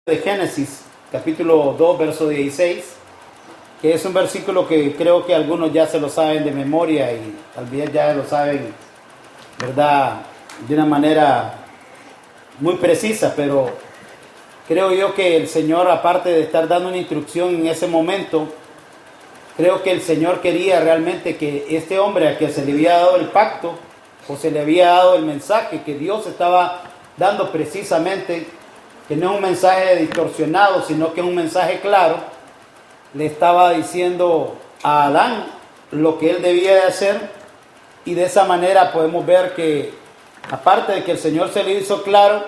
De Génesis, capítulo 2, verso 16, que es un versículo que creo que algunos ya se lo saben de memoria y tal vez ya lo saben, ¿verdad?, de una manera muy precisa, pero creo yo que el Señor, aparte de estar dando una instrucción en ese momento, creo que el Señor quería realmente que este hombre a quien se le había dado el pacto, o se le había dado el mensaje que Dios estaba dando precisamente, que no es un mensaje distorsionado, sino que es un mensaje claro, le estaba diciendo a Adán lo que él debía de hacer, y de esa manera podemos ver que, aparte de que el Señor se le hizo claro,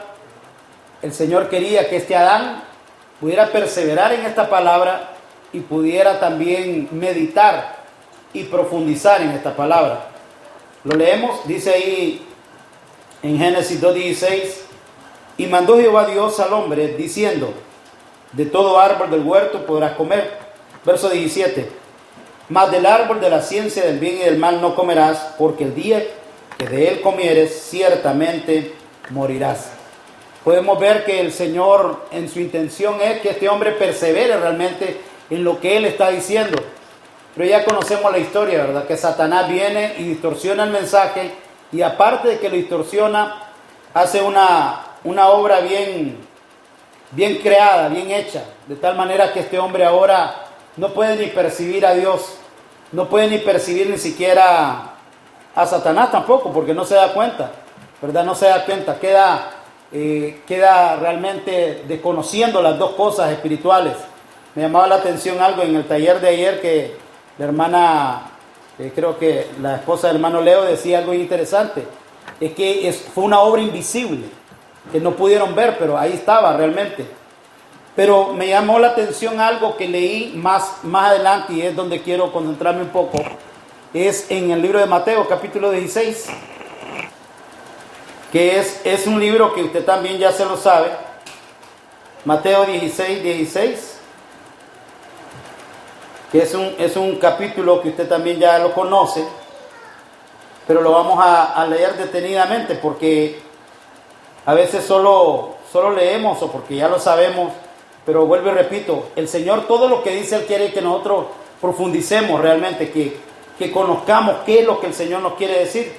el Señor quería que este Adán pudiera perseverar en esta palabra y pudiera también meditar y profundizar en esta palabra. Lo leemos, dice ahí en Génesis 2:16, y mandó Jehová Dios al hombre, diciendo, de todo árbol del huerto podrás comer. Verso 17, mas del árbol de la ciencia del bien y del mal no comerás, porque el día que de él comieres, ciertamente morirás. Podemos ver que el Señor, en su intención, es que este hombre persevere realmente en lo que él está diciendo. Pero ya conocemos la historia, ¿verdad? Que Satanás viene y distorsiona el mensaje, y aparte de que lo distorsiona, hace una obra bien creada, bien hecha, de tal manera que este hombre ahora no puede ni percibir a Dios, no puede ni percibir ni siquiera a Satanás tampoco, porque no se da cuenta, ¿verdad? No se da cuenta, queda realmente desconociendo las dos cosas espirituales. Me llamaba la atención algo en el taller de ayer, que la hermana, creo que la esposa del hermano Leo, decía algo interesante. Es que fue una obra invisible, que no pudieron ver, pero ahí estaba realmente. Pero me llamó la atención algo que leí más adelante, y es donde quiero concentrarme un poco. Es en el libro de Mateo, capítulo 16, que es un libro que usted también ya se lo sabe. Mateo 16, que es un capítulo que usted también ya lo conoce, pero lo vamos a leer detenidamente, porque a veces solo leemos o porque ya lo sabemos, pero vuelvo y repito, el Señor, todo lo que dice, Él quiere que nosotros profundicemos realmente, que conozcamos qué es lo que el Señor nos quiere decir.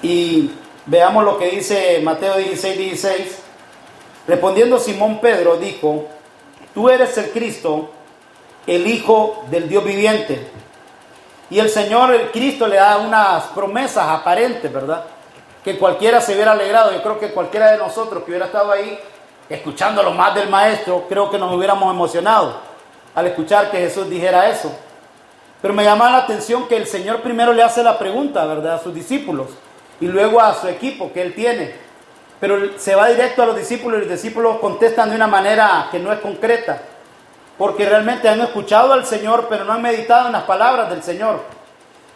Y veamos lo que dice Mateo 16. Respondiendo Simón Pedro, dijo, tú eres el Cristo, el Hijo del Dios viviente. Y el Señor, el Cristo, le da unas promesas aparentes, ¿verdad?, que cualquiera se hubiera alegrado. Yo creo que cualquiera de nosotros que hubiera estado ahí, escuchando lo más del Maestro, creo que nos hubiéramos emocionado al escuchar que Jesús dijera eso. Pero me llama la atención que el Señor primero le hace la pregunta, ¿verdad?, a sus discípulos, y luego a su equipo que Él tiene. Pero se va directo a los discípulos, y los discípulos contestan de una manera que no es concreta, porque realmente han escuchado al Señor, pero no han meditado en las palabras del Señor.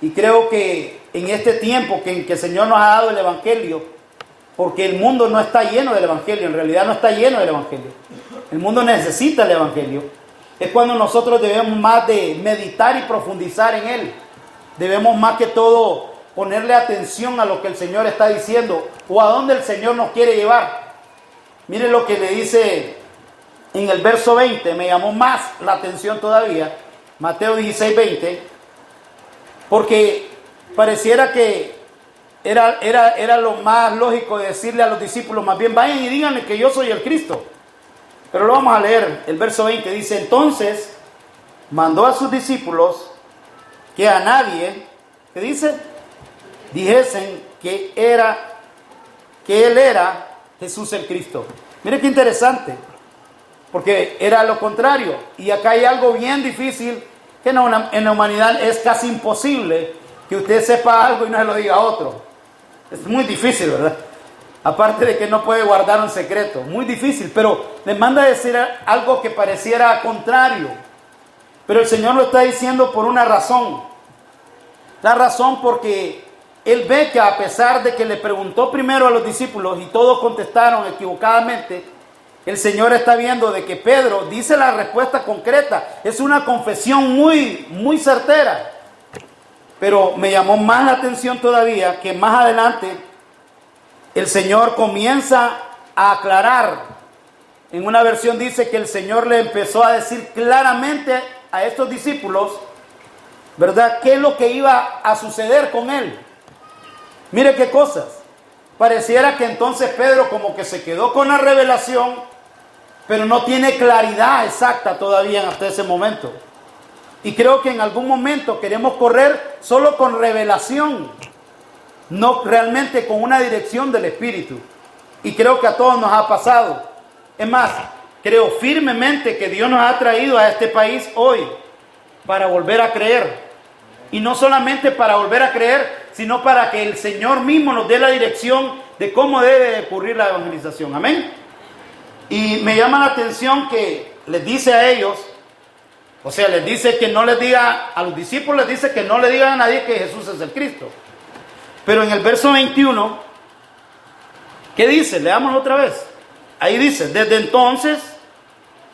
Y creo que en este tiempo en que el Señor nos ha dado el Evangelio, porque el mundo no está lleno del Evangelio, en realidad no está lleno del Evangelio, el mundo necesita el Evangelio, es cuando nosotros debemos más de meditar y profundizar en él. Debemos más que todo ponerle atención a lo que el Señor está diciendo, o a dónde el Señor nos quiere llevar. Mire lo que le dice en el verso 20, me llamó más la atención todavía, Mateo 16:20, porque pareciera que era lo más lógico de decirle a los discípulos, más bien vayan y díganle que yo soy el Cristo. Pero lo vamos a leer, el verso 20 dice, entonces mandó a sus discípulos que a nadie, ¿qué dice?, dijesen que Él era Jesús el Cristo. Mire qué interesante, porque era lo contrario. Y acá hay algo bien difícil, que en la humanidad es casi imposible que usted sepa algo y no se lo diga a otro. Es muy difícil, ¿verdad? Aparte de que no puede guardar un secreto, muy difícil, pero le manda a decir algo que pareciera contrario. Pero el Señor lo está diciendo por una razón. La razón porque Él ve que, a pesar de que le preguntó primero a los discípulos y todos contestaron equivocadamente, el Señor está viendo de que Pedro dice la respuesta concreta. Es una confesión muy certera. Pero me llamó más la atención todavía que más adelante el Señor comienza a aclarar En una versión dice que el Señor le empezó a decir claramente a estos discípulos, ¿verdad?, qué es lo que iba a suceder con él. Mire qué cosas. Pareciera que entonces Pedro como que se quedó con la revelación, pero no tiene claridad exacta todavía hasta ese momento. Y creo que en algún momento queremos correr solo con revelación, no realmente con una dirección del Espíritu. Y creo que a todos nos ha pasado. Es más, creo firmemente que Dios nos ha traído a este país hoy para volver a creer. Y no solamente para volver a creer, sino para que el Señor mismo nos dé la dirección de cómo debe ocurrir la evangelización. Amén. Y me llama la atención que les dice a ellos, o sea, les dice que no les diga, a los discípulos les dice que no le digan a nadie que Jesús es el Cristo. Pero en el verso 21, ¿qué dice? Leámoslo otra vez. Ahí dice, desde entonces,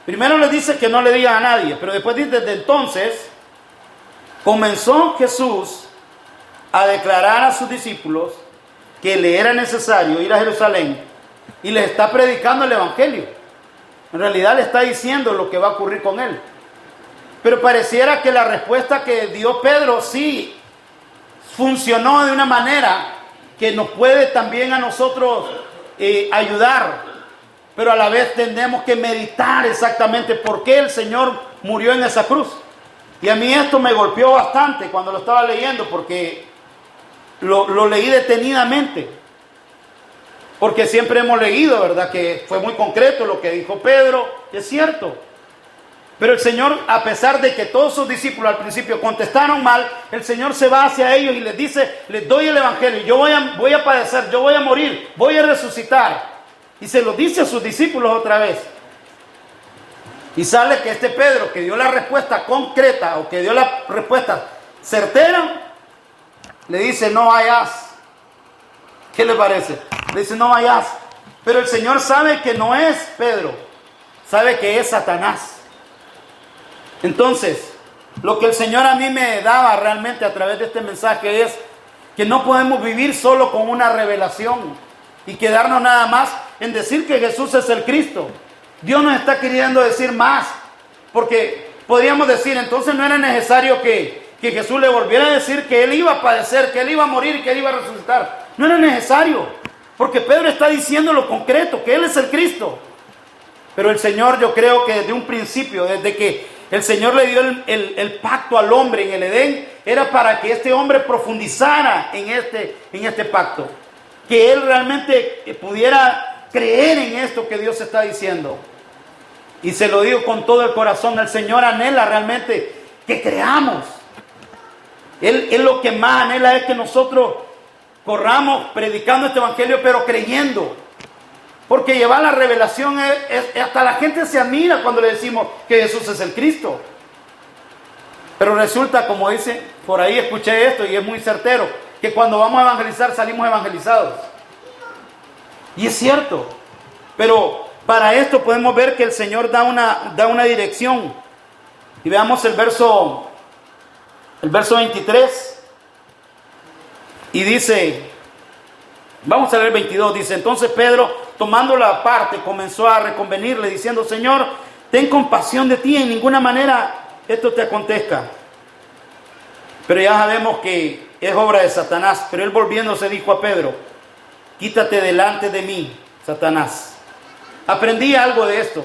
primero les dice que no le digan a nadie, pero después dice, desde entonces, comenzó Jesús a declarar a sus discípulos que le era necesario ir a Jerusalén y les está predicando el Evangelio. En realidad le está diciendo lo que va a ocurrir con él. Pero pareciera que la respuesta que dio Pedro sí funcionó de una manera que nos puede también a nosotros ayudar. Pero a la vez tenemos que meditar exactamente por qué el Señor murió en esa cruz. Y a mí esto me golpeó bastante cuando lo estaba leyendo, porque lo leí detenidamente. Porque siempre hemos leído, ¿verdad?, que fue muy concreto lo que dijo Pedro, es cierto. Pero el Señor, a pesar de que todos sus discípulos al principio contestaron mal, el Señor se va hacia ellos y les dice, les doy el Evangelio, yo voy a padecer, yo voy a morir, voy a resucitar. Y se lo dice a sus discípulos otra vez. Y sale que este Pedro, que dio la respuesta concreta, o que dio la respuesta certera, le dice, no vayas. ¿Qué le parece? Le dice, no vayas. Pero el Señor sabe que no es Pedro, sabe que es Satanás. Entonces, lo que el Señor a mí me daba realmente a través de este mensaje es que no podemos vivir solo con una revelación y quedarnos nada más en decir que Jesús es el Cristo. Dios nos está queriendo decir más, porque podríamos decir, entonces no era necesario que Jesús le volviera a decir que Él iba a padecer, que Él iba a morir y que Él iba a resucitar. No era necesario, porque Pedro está diciendo lo concreto, que Él es el Cristo. Pero el Señor, yo creo que desde un principio, desde que el Señor le dio el pacto al hombre en el Edén, era para que este hombre profundizara en este pacto, que él realmente pudiera creer en esto que Dios está diciendo. Y se lo digo con todo el corazón, el Señor anhela realmente que creamos. Él lo que más anhela es que nosotros corramos predicando este Evangelio, pero creyendo. Porque llevar la revelación hasta la gente se admira cuando le decimos que Jesús es el Cristo. Pero resulta, como dice, por ahí escuché esto y es muy certero, que cuando vamos a evangelizar salimos evangelizados. Y es cierto. Pero para esto podemos ver que el Señor da una dirección. Y veamos el verso 23. Y dice, vamos a leer 22, dice, entonces Pedro, tomando la parte, comenzó a reconvenirle, diciendo, Señor, ten compasión de ti, en ninguna manera esto te acontezca. Pero ya sabemos que es obra de Satanás. Pero él volviéndose dijo a Pedro, quítate delante de mí, Satanás. Aprendí algo de esto.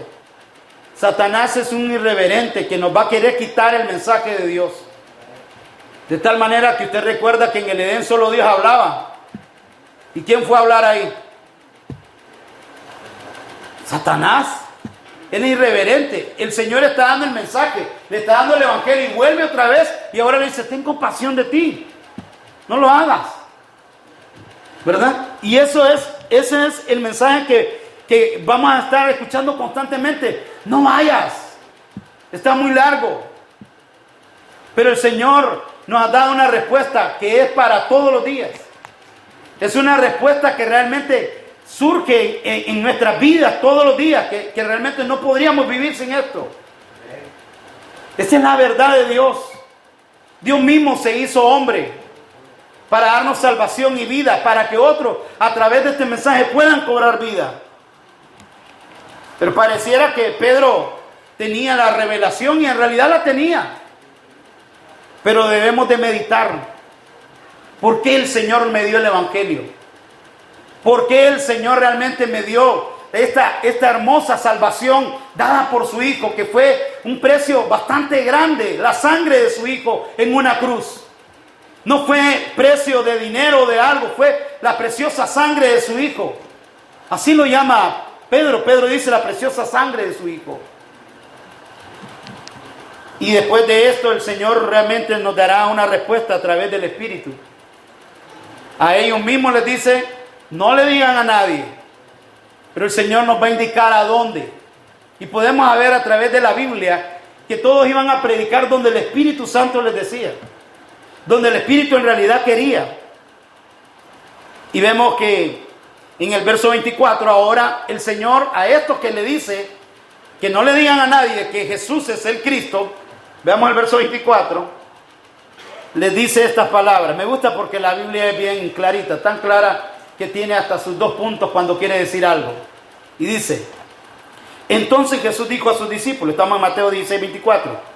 Satanás es un irreverente que nos va a querer quitar el mensaje de Dios. De tal manera que usted recuerda que en el Edén solo Dios hablaba. ¿Y quién fue a hablar ahí? Satanás. Él es irreverente. El Señor está dando el mensaje, le está dando el Evangelio y vuelve otra vez y ahora le dice, ten compasión de ti. No lo hagas. ¿Verdad? Y ese es el mensaje que vamos a estar escuchando constantemente. No vayas. Está muy largo. Pero el Señor nos ha dado una respuesta que es para todos los días. Es una respuesta que realmente surge en nuestras vidas todos los días, que realmente no podríamos vivir sin esto. Esa es la verdad de Dios. Dios mismo se hizo hombre para darnos salvación y vida, para que otros a través de este mensaje puedan cobrar vida. Pero pareciera que Pedro tenía la revelación y en realidad la tenía. Pero debemos de meditar. ¿Por qué el Señor me dio el Evangelio? ¿Por qué el Señor realmente me dio esta hermosa salvación dada por su Hijo, que fue un precio bastante grande, la sangre de su Hijo en una cruz? No fue precio de dinero o de algo, fue la preciosa sangre de su Hijo. Así lo llama Pedro. Pedro dice la preciosa sangre de su Hijo. Y después de esto el Señor realmente nos dará una respuesta a través del Espíritu. A ellos mismos les dice, no le digan a nadie, pero el Señor nos va a indicar a dónde. Y podemos ver a través de la Biblia que todos iban a predicar donde el Espíritu Santo les decía, donde el Espíritu en realidad quería. Y vemos que en el verso 24 ahora el Señor a estos que le dice que no le digan a nadie que Jesús es el Cristo, veamos el verso 24, les dice estas palabras. Me gusta porque la Biblia es bien clarita, tan clara que tiene hasta sus 2 puntos cuando quiere decir algo. Y dice, entonces Jesús dijo a sus discípulos, estamos en Mateo 16, 24.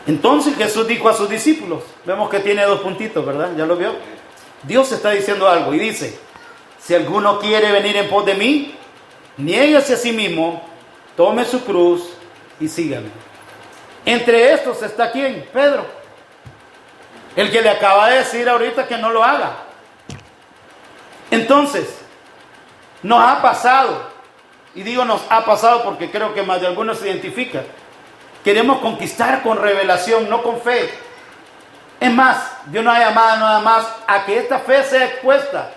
Entonces Jesús dijo a sus discípulos, vemos que tiene 2 puntitos, ¿verdad? ¿Ya lo vio? Dios está diciendo algo y dice, si alguno quiere venir en pos de mí, niéguese a sí mismo, tome su cruz y sígame. Entre estos está ¿quién? Pedro. El que le acaba de decir ahorita que no lo haga. Entonces, nos ha pasado, y digo nos ha pasado porque creo que más de algunos se identifican. Queremos conquistar con revelación, no con fe. Es más, Dios nos ha llamado nada más a que esta fe sea expuesta,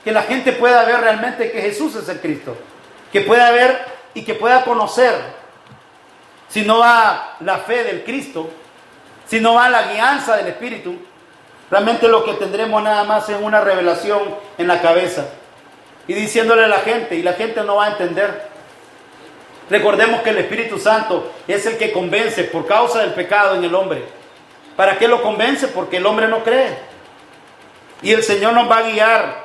que la gente pueda ver realmente que Jesús es el Cristo, que pueda ver y que pueda conocer. Si no va la fe del Cristo, si no va la guianza del Espíritu, realmente lo que tendremos nada más es una revelación en la cabeza y diciéndole a la gente, y la gente no va a entender. Recordemos que el Espíritu Santo es el que convence por causa del pecado en el hombre. ¿Para qué lo convence? Porque el hombre no cree. Y el Señor nos va a guiar.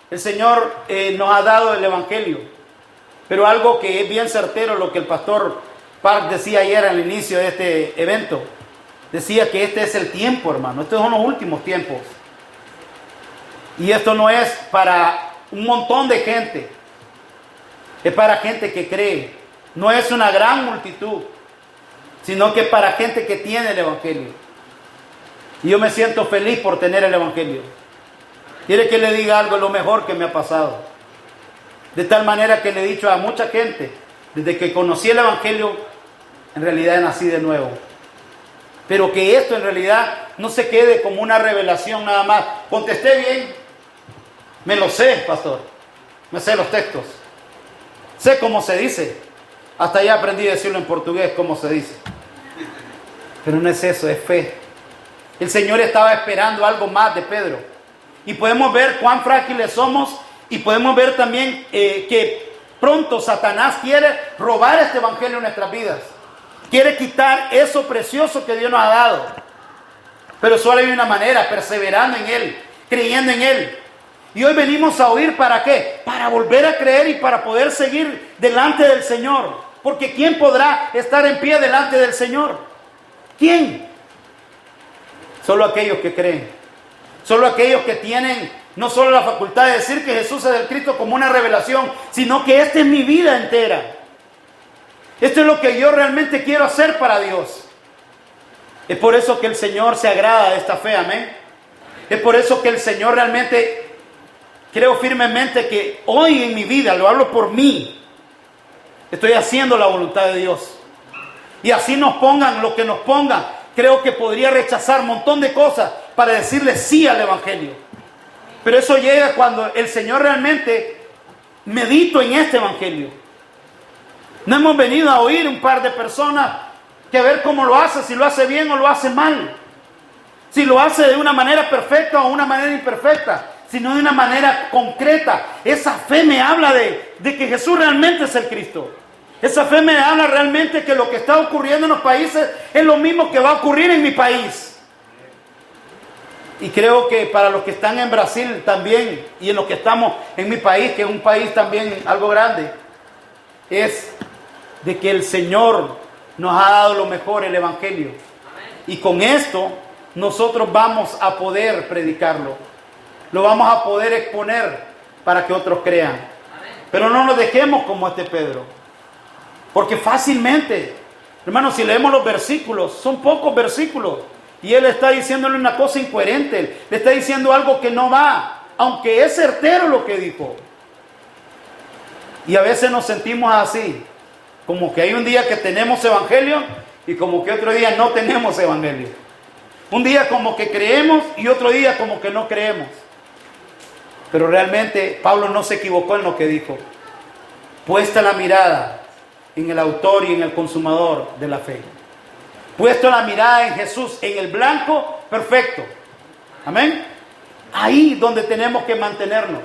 El Señor nos ha dado el Evangelio. Pero algo que es bien certero, lo que el pastor Park decía ayer al inicio de este evento, decía que este es el tiempo, hermano. Estos son los últimos tiempos. Y esto no es para un montón de gente. Es para gente que cree. No es una gran multitud, sino que es para gente que tiene el Evangelio. Y yo me siento feliz por tener el Evangelio. Quiere que le diga algo, lo mejor que me ha pasado. De tal manera que le he dicho a mucha gente, desde que conocí el Evangelio, en realidad nací de nuevo. Pero que esto en realidad no se quede como una revelación nada más. Contesté bien, me lo sé, pastor. Me sé los textos. Sé cómo se dice. Hasta ya aprendí a decirlo en portugués, cómo se dice. Pero no es eso, es fe. El Señor estaba esperando algo más de Pedro. Y podemos ver cuán frágiles somos. Y podemos ver también que pronto Satanás quiere robar este evangelio en nuestras vidas. Quiere quitar eso precioso que Dios nos ha dado. Pero solo hay una manera, perseverando en Él, creyendo en Él. Y hoy venimos a oír, ¿para qué? Para volver a creer y para poder seguir delante del Señor. Porque ¿quién podrá estar en pie delante del Señor? ¿Quién? Solo aquellos que creen. Solo aquellos que tienen no solo la facultad de decir que Jesús es el Cristo como una revelación, sino que esta es mi vida entera. Esto es lo que yo realmente quiero hacer para Dios. Es por eso que el Señor se agrada de esta fe, amén. Es por eso que el Señor realmente, creo firmemente que hoy en mi vida, lo hablo por mí, estoy haciendo la voluntad de Dios. Y así nos pongan lo que nos pongan, creo que podría rechazar un montón de cosas para decirle sí al Evangelio. Pero eso llega cuando el Señor realmente medito en este Evangelio. No hemos venido a oír un par de personas que a ver cómo lo hace, si lo hace bien o lo hace mal. Si lo hace de una manera perfecta o una manera imperfecta, sino de una manera concreta. Esa fe me habla de que Jesús realmente es el Cristo. Esa fe me habla realmente que lo que está ocurriendo en los países es lo mismo que va a ocurrir en mi país. Y creo que para los que están en Brasil también, y en los que estamos en mi país, que es un país también algo grande, es de que el Señor nos ha dado lo mejor, el Evangelio. Y con esto nosotros vamos a poder predicarlo. Lo vamos a poder exponer para que otros crean. Pero no nos dejemos como este Pedro. Porque fácilmente, hermanos, si leemos los versículos, son pocos versículos. Y él está diciéndole una cosa incoherente. Le está diciendo algo que no va. Aunque es certero lo que dijo. Y a veces nos sentimos así. Como que hay un día que tenemos evangelio y como que otro día no tenemos evangelio. Un día como que creemos y otro día como que no creemos. Pero realmente Pablo no se equivocó en lo que dijo. Puesta la mirada en el autor y en el consumador de la fe. Puesto la mirada en Jesús, en el blanco perfecto. Amén. Ahí donde tenemos que mantenernos.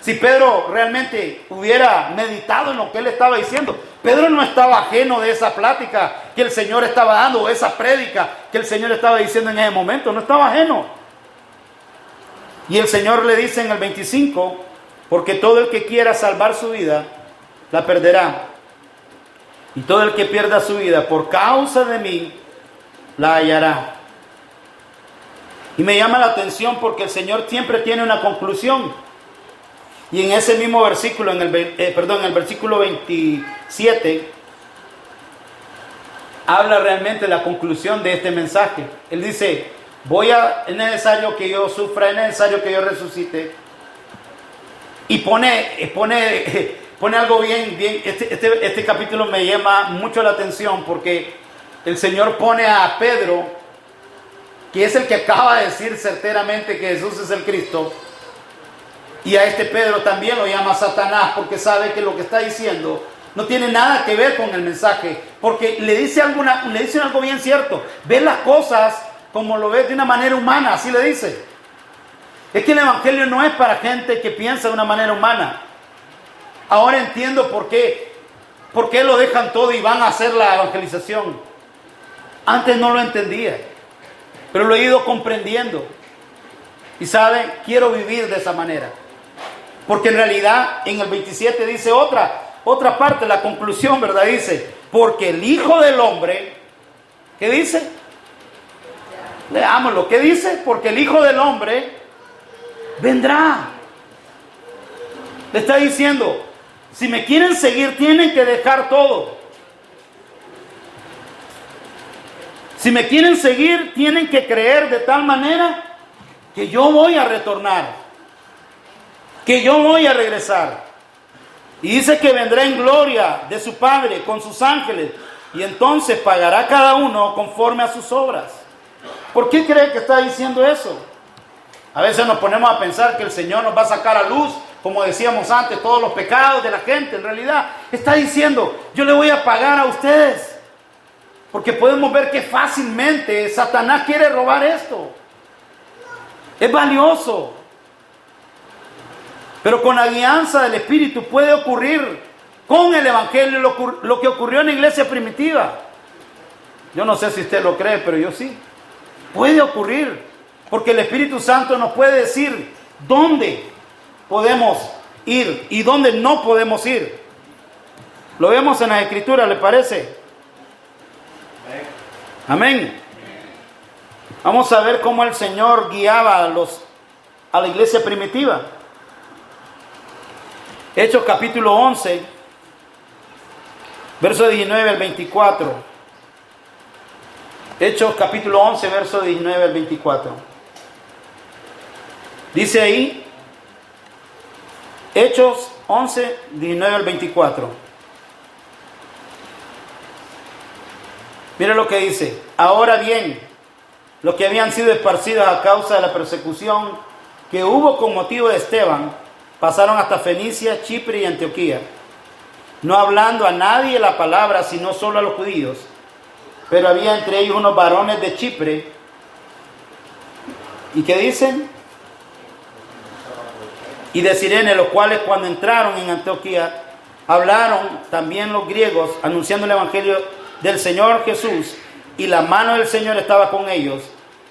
Si Pedro realmente hubiera meditado en lo que él estaba diciendo, Pedro no estaba ajeno de esa plática que el Señor estaba dando, o esa prédica que el Señor estaba diciendo en ese momento, no estaba ajeno. Y el Señor le dice en el 25, porque todo el que quiera salvar su vida, la perderá. Y todo el que pierda su vida por causa de mí, la hallará. Y me llama la atención porque el Señor siempre tiene una conclusión. Y en ese mismo versículo, en el versículo 27, habla realmente la conclusión de este mensaje. Él dice, es necesario que yo sufra, es necesario que yo resucite. Y pone algo bien, este capítulo me llama mucho la atención porque el Señor pone a Pedro, que es el que acaba de decir certeramente que Jesús es el Cristo, y a este Pedro también lo llama Satanás porque sabe que lo que está diciendo no tiene nada que ver con el mensaje, porque le dicen algo bien cierto, ve las cosas como lo ves de una manera humana, así le dice. Es que el Evangelio no es para gente que piensa de una manera humana. Ahora entiendo por qué lo dejan todo y van a hacer la evangelización. Antes no lo entendía, pero lo he ido comprendiendo. Y saben, quiero vivir de esa manera. Porque en realidad en el 27 dice otra parte, la conclusión, ¿verdad? Dice, porque el Hijo del Hombre, ¿qué dice? Leámoslo, ¿qué dice? Porque el Hijo del Hombre vendrá. Le está diciendo, si me quieren seguir, tienen que dejar todo. Si me quieren seguir, tienen que creer de tal manera que yo voy a retornar, que yo voy a regresar. Y dice que vendrá en gloria de su Padre con sus ángeles, y entonces pagará cada uno conforme a sus obras. ¿Por qué cree que está diciendo eso? A veces nos ponemos a pensar que el Señor nos va a sacar a luz, como decíamos antes, todos los pecados de la gente. En realidad está diciendo, yo le voy a pagar a ustedes. Porque podemos ver que fácilmente Satanás quiere robar esto. Es valioso. Pero con la guianza del Espíritu puede ocurrir con el Evangelio lo que ocurrió en la iglesia primitiva. Yo no sé si usted lo cree, pero yo sí. Puede ocurrir. Porque el Espíritu Santo nos puede decir dónde podemos ir y dónde no podemos ir. Lo vemos en las Escrituras, ¿le parece? Amén. Vamos a ver cómo el Señor guiaba a la iglesia primitiva. Hechos capítulo 11, verso 19 al 24. Hechos capítulo 11, verso 19 al 24. Dice ahí, Hechos 11, 19 al 24. Mire lo que dice. Ahora bien, los que habían sido esparcidos a causa de la persecución que hubo con motivo de Esteban, pasaron hasta Fenicia, Chipre y Antioquía, no hablando a nadie la palabra, sino solo a los judíos. Pero había entre ellos unos varones de Chipre. ¿Y qué dicen? Y de Cirene, los cuales cuando entraron en Antioquía, hablaron también los griegos, anunciando el evangelio del Señor Jesús, y la mano del Señor estaba con ellos,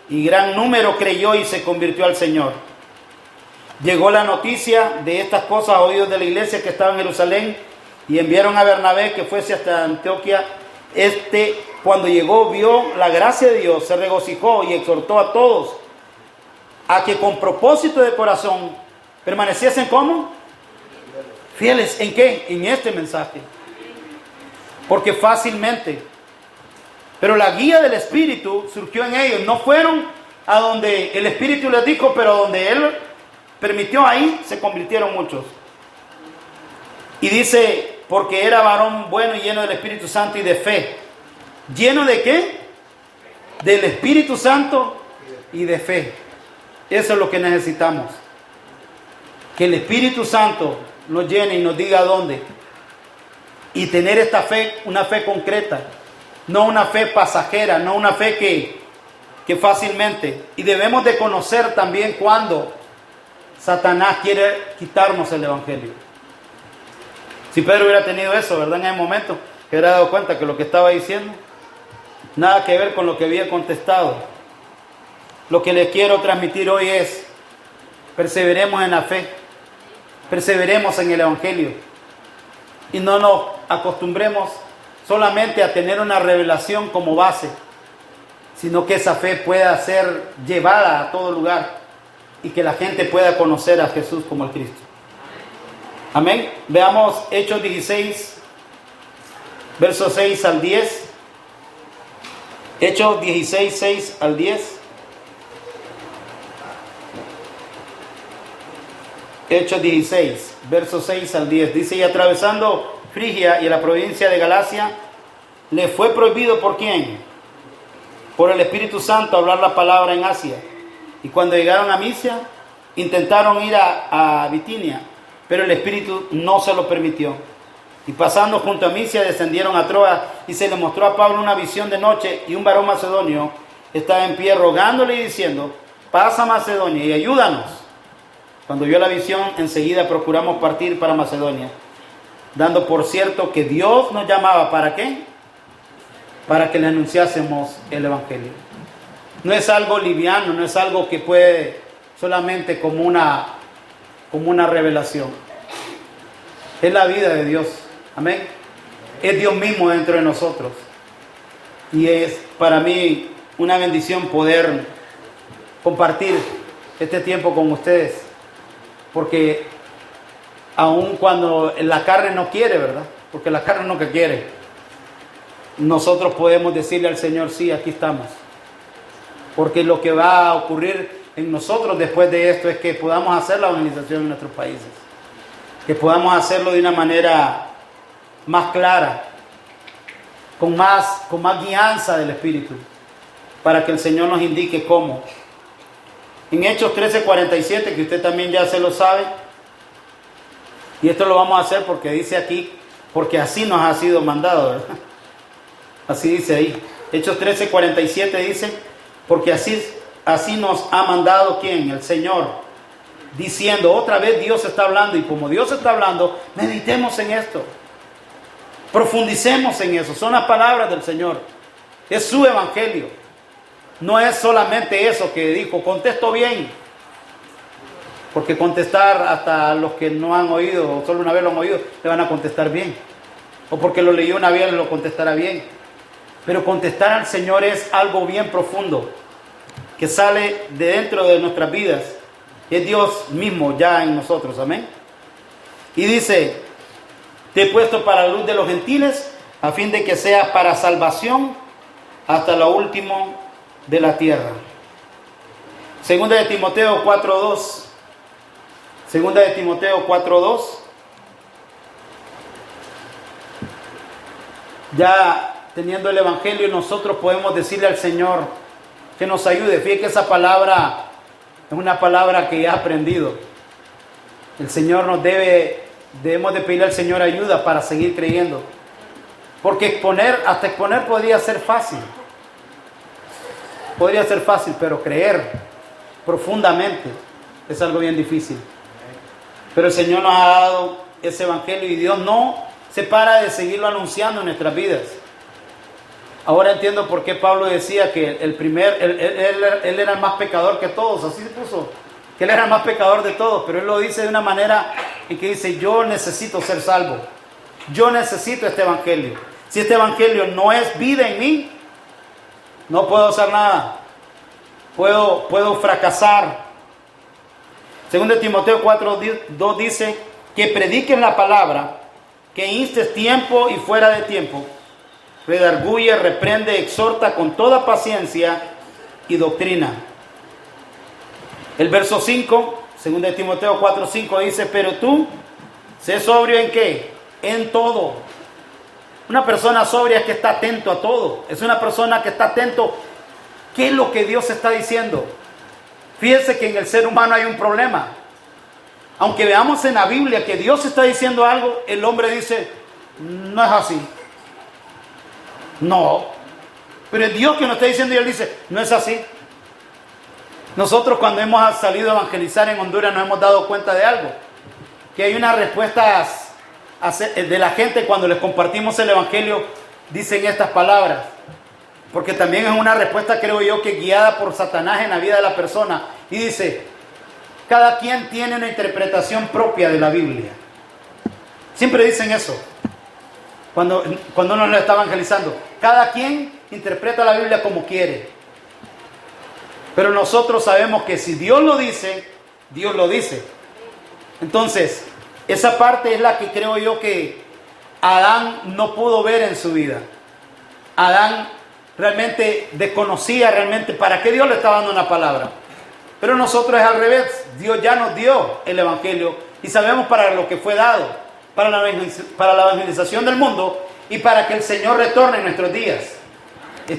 y gran número creyó y se convirtió al Señor. Llegó la noticia de estas cosas a oídos de la iglesia que estaba en Jerusalén, Y enviaron a Bernabé que fuese hasta Antioquía. Cuando llegó, vio la gracia de Dios, se regocijó y exhortó a todos a que con propósito de corazón permaneciesen como fieles. ¿En qué? En este mensaje. Porque fácilmente, pero la guía del Espíritu surgió en ellos. No fueron a donde el Espíritu les dijo, pero donde Él permitió, ahí se convirtieron muchos. Y dice, porque era varón bueno y lleno del Espíritu Santo y de fe. ¿Lleno de qué? Del Espíritu Santo y de fe. Eso es lo que necesitamos. Que el Espíritu Santo nos llene y nos diga dónde. Y tener esta fe, una fe concreta. No una fe pasajera, no una fe que fácilmente. Y debemos de conocer también cuando Satanás quiere quitarnos el Evangelio. Si Pedro hubiera tenido eso, ¿verdad? En ese momento, se hubiera dado cuenta que lo que estaba diciendo, nada que ver con lo que había contestado. Lo que les quiero transmitir hoy es, perseveremos en la fe, perseveremos en el Evangelio y no nos acostumbremos solamente a tener una revelación como base, sino que esa fe pueda ser llevada a todo lugar y que la gente pueda conocer a Jesús como el Cristo. Amén. Veamos Hechos 16, versos 6 al 10. Hechos 16, 6 al 10. Hechos 16, versos 6 al 10. Dice, y atravesando Frigia y la provincia de Galacia, le fue prohibido, ¿por quién? Por el Espíritu Santo hablar la palabra en Asia. Y cuando llegaron a Misia, intentaron ir a Bitinia, pero el Espíritu no se lo permitió. Y pasando junto a Misia, descendieron a Troas, y se le mostró a Pablo una visión de noche, y un varón macedonio estaba en pie rogándole y diciendo, pasa a Macedonia y ayúdanos. Cuando vio la visión, enseguida procuramos partir para Macedonia, dando por cierto que Dios nos llamaba, ¿para qué? Para que le anunciásemos el Evangelio. No es algo liviano, no es algo que puede solamente como una revelación. Es la vida de Dios. Amén. Es Dios mismo dentro de nosotros. Y es para mí una bendición poder compartir este tiempo con ustedes. Porque aun cuando la carne no quiere, ¿verdad? Porque la carne nunca quiere. Nosotros podemos decirle al Señor, sí, aquí estamos. Porque lo que va a ocurrir en nosotros después de esto es que podamos hacer la evangelización en nuestros países. Que podamos hacerlo de una manera más clara, con más guianza del Espíritu, para que el Señor nos indique cómo. En Hechos 13:47, que usted también ya se lo sabe, y esto lo vamos a hacer porque dice aquí, porque así nos ha sido mandado, ¿verdad? Así dice ahí. Hechos 13:47 dice, porque así nos ha mandado, ¿quién? El Señor, diciendo, otra vez Dios está hablando, y como Dios está hablando, meditemos en esto, profundicemos en eso. Son las palabras del Señor, es su evangelio. No es solamente eso que dijo, contesto bien, porque contestar hasta los que no han oído, o solo una vez lo han oído, le van a contestar bien, o porque lo leyó una vez, lo contestará bien. Pero contestar al Señor es algo bien profundo, que sale de dentro de nuestras vidas. Es Dios mismo ya en nosotros, amén. Y dice, te he puesto para la luz de los gentiles, a fin de que sea para salvación hasta lo último de la tierra. Segunda de Timoteo 4:2. Segunda de Timoteo 4:2. Ya teniendo el Evangelio, nosotros podemos decirle al Señor que nos ayude. Fíjate que esa palabra es una palabra que he aprendido. El Señor debemos de pedirle al Señor ayuda para seguir creyendo. Porque hasta exponer podría ser fácil. Podría ser fácil, pero creer profundamente es algo bien difícil. Pero el Señor nos ha dado ese Evangelio y Dios no se para de seguirlo anunciando en nuestras vidas. Ahora entiendo por qué Pablo decía que él era el más pecador que todos, así se puso, que él era el más pecador de todos, pero él lo dice de una manera en que dice, yo necesito ser salvo. Yo necesito este evangelio. Si este evangelio no es vida en mí, no puedo hacer nada. Puedo fracasar. Segundo Timoteo 4:2 dice que prediques la palabra, que instes tiempo y fuera de tiempo, redarguye, reprende, exhorta con toda paciencia y doctrina. El verso 5, segundo de Timoteo 4:5 dice, pero tú, sé sobrio ¿en qué? En todo. Una persona sobria es que está atento a todo. Es una persona que está atento. ¿Qué es lo que Dios está diciendo? Fíjense que en el ser humano hay un problema. Aunque veamos en la Biblia que Dios está diciendo algo, el hombre dice, no es así. No. Pero es Dios que nos está diciendo y él dice, no es así. Nosotros cuando hemos salido a evangelizar en Honduras nos hemos dado cuenta de algo. Que hay unas respuestas de la gente cuando les compartimos el evangelio, dicen estas palabras. Porque también es una respuesta, creo yo, que guiada por Satanás en la vida de la persona. Y dice, cada quien tiene una interpretación propia de la Biblia. Siempre dicen eso. Cuando uno lo está evangelizando. Cada quien interpreta la Biblia como quiere. Pero nosotros sabemos que si Dios lo dice, Dios lo dice. Entonces, esa parte es la que creo yo que Adán no pudo ver en su vida. Adán realmente desconocía realmente para qué Dios le estaba dando una palabra. Pero nosotros es al revés. Dios ya nos dio el evangelio y sabemos para lo que fue dado, para la evangelización del mundo y para que el Señor retorne en nuestros días.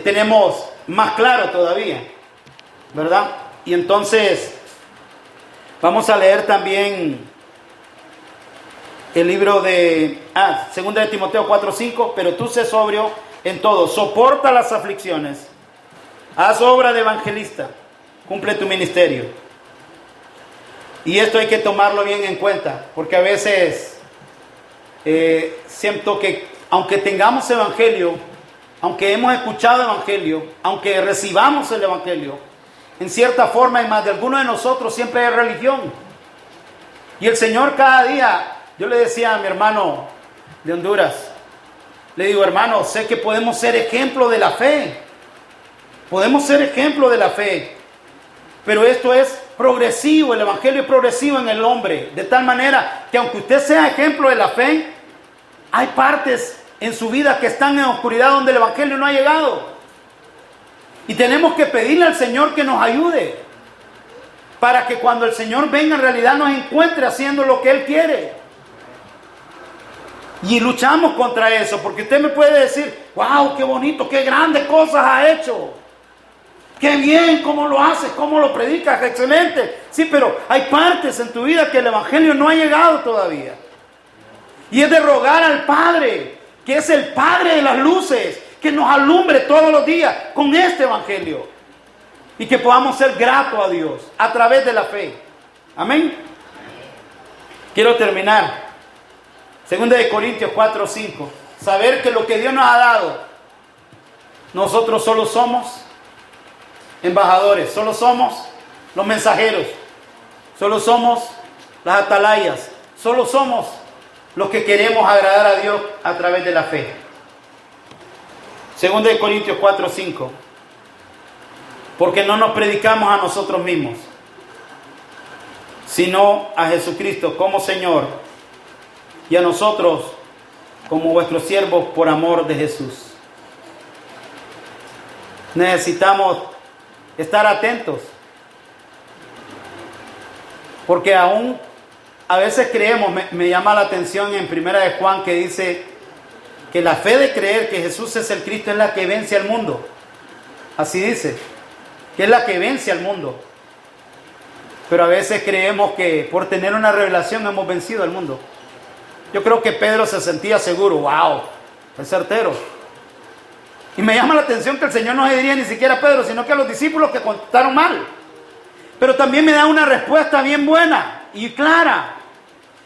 Tenemos más claro todavía, ¿verdad? Y entonces vamos a leer también el libro de 2 de Timoteo 4:5, pero tú sé sobrio en todo, soporta las aflicciones, haz obra de evangelista, cumple tu ministerio. Y esto hay que tomarlo bien en cuenta, porque a veces siento que aunque tengamos evangelio, aunque hemos escuchado evangelio, aunque recibamos el evangelio, en cierta forma, en más de alguno de nosotros siempre hay religión. Y el Señor cada día, yo le decía a mi hermano de Honduras, le digo, hermano, sé que podemos ser ejemplo de la fe. Podemos ser ejemplo de la fe. Pero esto es progresivo, el evangelio es progresivo en el hombre. De tal manera que aunque usted sea ejemplo de la fe, hay partes en su vida que están en oscuridad donde el evangelio no ha llegado. Y tenemos que pedirle al Señor que nos ayude. Para que cuando el Señor venga en realidad nos encuentre haciendo lo que Él quiere. Y luchamos contra eso, porque usted me puede decir, wow, qué bonito, qué grandes cosas ha hecho. Qué bien, cómo lo haces, cómo lo predicas, excelente. Sí, pero hay partes en tu vida que el evangelio no ha llegado todavía. Y es de rogar al Padre, que es el Padre de las luces, que nos alumbre todos los días con este evangelio. Y que podamos ser gratos a Dios a través de la fe. Amén. Quiero terminar. 2 de Corintios 4:5. Saber que lo que Dios nos ha dado, nosotros solo somos embajadores, solo somos los mensajeros, solo somos las atalayas, solo somos los que queremos agradar a Dios a través de la fe. 2 de Corintios 4:5. Porque no nos predicamos a nosotros mismos, sino a Jesucristo como Señor, y a nosotros como vuestros siervos por amor de Jesús. Necesitamos estar atentos, porque aún a veces creemos, me llama la atención en 1 de Juan que dice que la fe de creer que Jesús es el Cristo es la que vence al mundo. Así dice, que es la que vence al mundo. Pero a veces creemos que por tener una revelación hemos vencido al mundo. Yo creo que Pedro se sentía seguro, wow, es certero. Y me llama la atención que el Señor no se diría ni siquiera a Pedro, sino que a los discípulos que contaron mal. Pero también me da una respuesta bien buena y clara.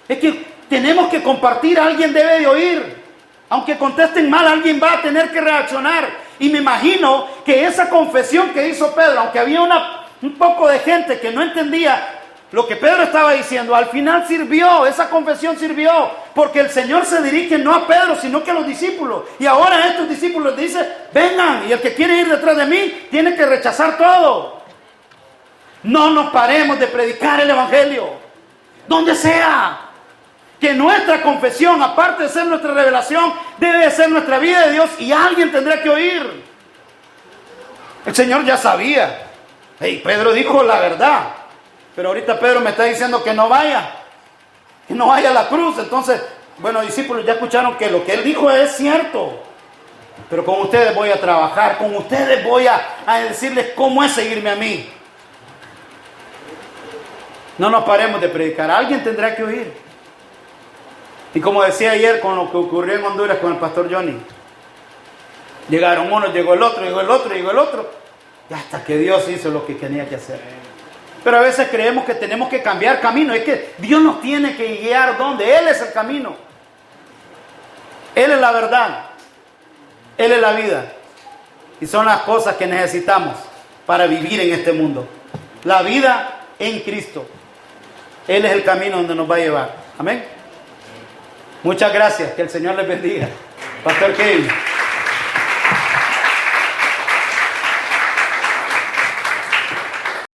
Es que tenemos que compartir, alguien debe de oír. Aunque contesten mal, alguien va a tener que reaccionar. Y me imagino que esa confesión que hizo Pedro, aunque había un poco de gente que no entendía lo que Pedro estaba diciendo, al final sirvió, esa confesión sirvió porque el Señor se dirige no a Pedro, sino que a los discípulos. Y ahora a estos discípulos les dice, vengan, y el que quiere ir detrás de mí, tiene que rechazar todo. No nos paremos de predicar el Evangelio, donde sea. Que nuestra confesión, aparte de ser nuestra revelación, debe de ser nuestra vida de Dios, y alguien tendrá que oír. El Señor ya sabía. Hey, Pedro dijo la verdad, pero ahorita Pedro me está diciendo que no vaya a la cruz. Entonces, bueno, discípulos, ya escucharon que lo que él dijo es cierto, pero con ustedes voy a trabajar, con ustedes voy a decirles cómo es seguirme a mí. No nos paremos de predicar, alguien tendrá que oír. Y como decía ayer con lo que ocurrió en Honduras con el pastor Johnny, llegaron unos, llegó el otro, llegó el otro, llegó el otro, y hasta que Dios hizo lo que tenía que hacer. Pero a veces creemos que tenemos que cambiar camino. Es que Dios nos tiene que guiar donde Él es el camino. Él es la verdad. Él es la vida. Y son las cosas que necesitamos para vivir en este mundo. La vida en Cristo. Él es el camino donde nos va a llevar. Amén. Muchas gracias. Que el Señor les bendiga. Pastor Kevin.